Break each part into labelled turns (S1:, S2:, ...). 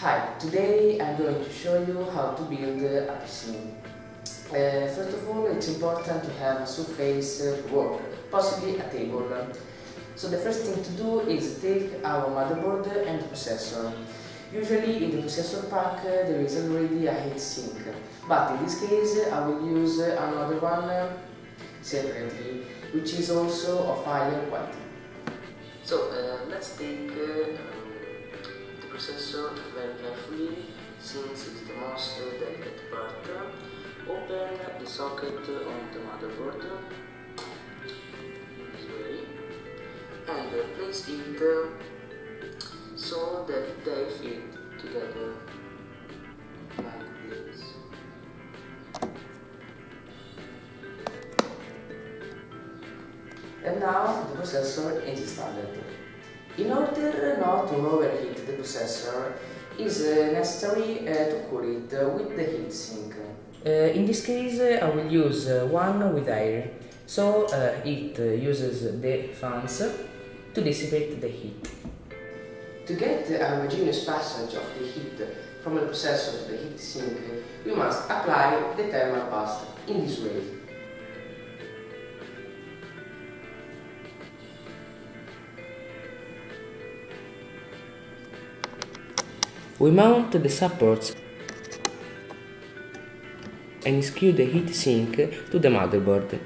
S1: Hi, today I'm going to show you how to build a PC. First of all, it's important to have a surface to work, possibly a table. So the first thing to do is take our motherboard and processor. Usually in the processor pack there is already a heatsink, but in this case I will use another one separately, which is also of higher quality. So let's take the processor very carefully, since it's the most delicate part. Open the socket on the motherboard in this way and place it so that they fit together like this. And now the processor is installed. In order not to overheat the processor, it is necessary to cool it with the heatsink. In this case I will use one with air, so it uses the fans to dissipate the heat. To get a homogeneous passage of the heat from the processor to the heatsink, we must apply the thermal paste in this way. We mount the supports and screw the heatsink to the motherboard.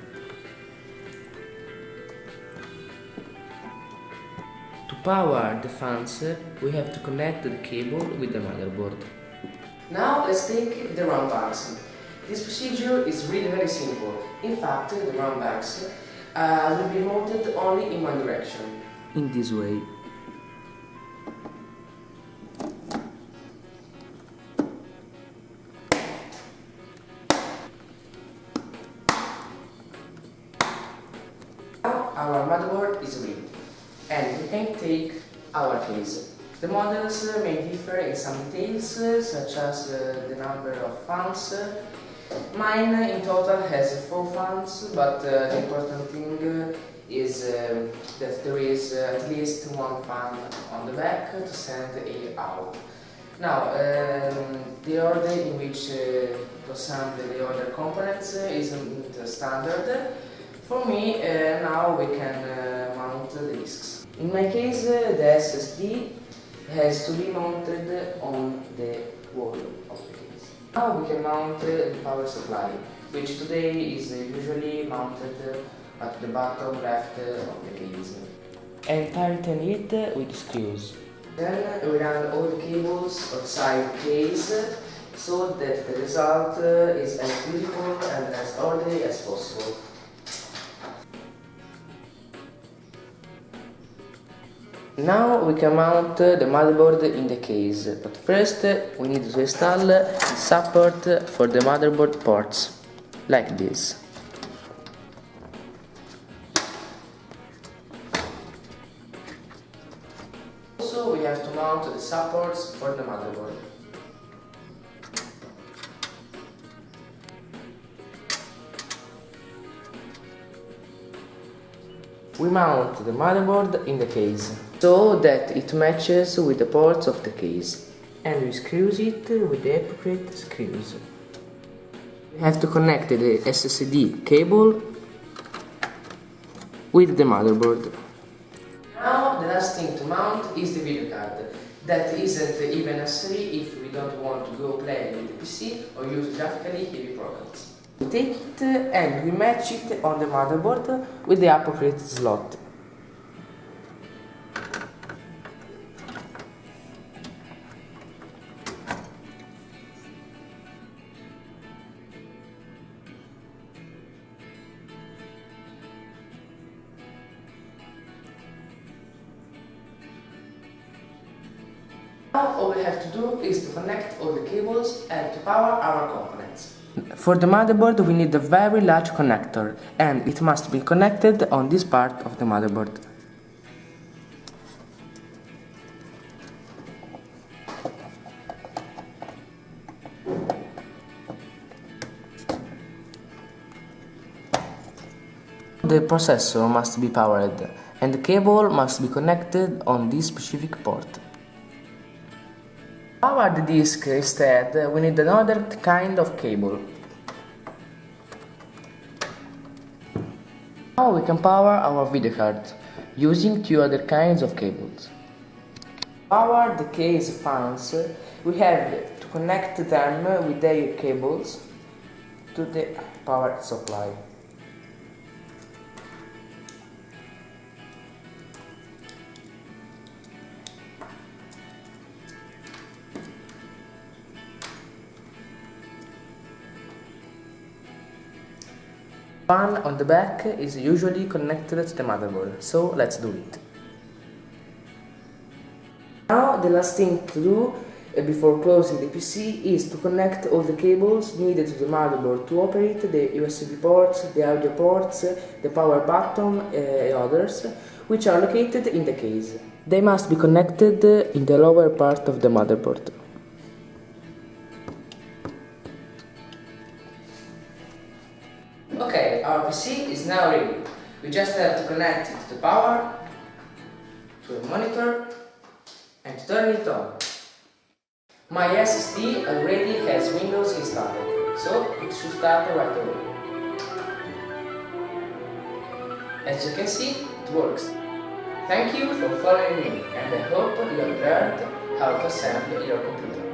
S1: To power the fans, we have to connect the cable with the motherboard. Now let's take the RAM banks. This procedure is really very simple. In fact, the RAM banks will be mounted only in one direction, in this way. Our motherboard is ready, and we can take our case. The models may differ in some details, such as the number of fans. Mine in total has 4 fans, but the important thing is that there is at least one fan on the back to send air out. Now, the order in which to assemble the other components isn't standard. For me, now we can mount the disks. In my case, the SSD has to be mounted on the wall of the case. Now we can mount the power supply, which today is usually mounted at the bottom left of the case, and tighten it with screws. Then we run all the cables outside the case so that the result is as beautiful and as orderly as possible. Now we can mount the motherboard in the case, but first we need to install support for the motherboard ports, like this. Also we have to mount the supports for the motherboard. We mount the motherboard in the case, so that it matches with the ports of the case, and we screw it with the appropriate screws. We have to connect the SSD cable with the motherboard. Now the last thing to mount is the video card. That isn't even necessary if we don't want to go play with the PC or use graphically heavy programs. We take it and we match it on the motherboard with the appropriate slot. Now all we have to do is to connect all the cables and to power our components. For the motherboard we need a very large connector, and it must be connected on this part of the motherboard. The processor must be powered, and the cable must be connected on this specific port. Power power the disk instead, we need another kind of cable. Now we can power our video card using two other kinds of cables. To power the case fans, we have to connect them with their cables to the power supply. Fan on the back is usually connected to the motherboard, so let's do it. Now the last thing to do before closing the PC is to connect all the cables needed to the motherboard to operate the USB ports, the audio ports, the power button and others, which are located in the case. They must be connected in the lower part of the motherboard. Okay, our PC is now ready. We just have to connect it to the power, to the monitor, and to turn it on. My SSD already has Windows installed, so it should start right away. As you can see, it works. Thank you for following me, and I hope you have learned how to assemble your computer.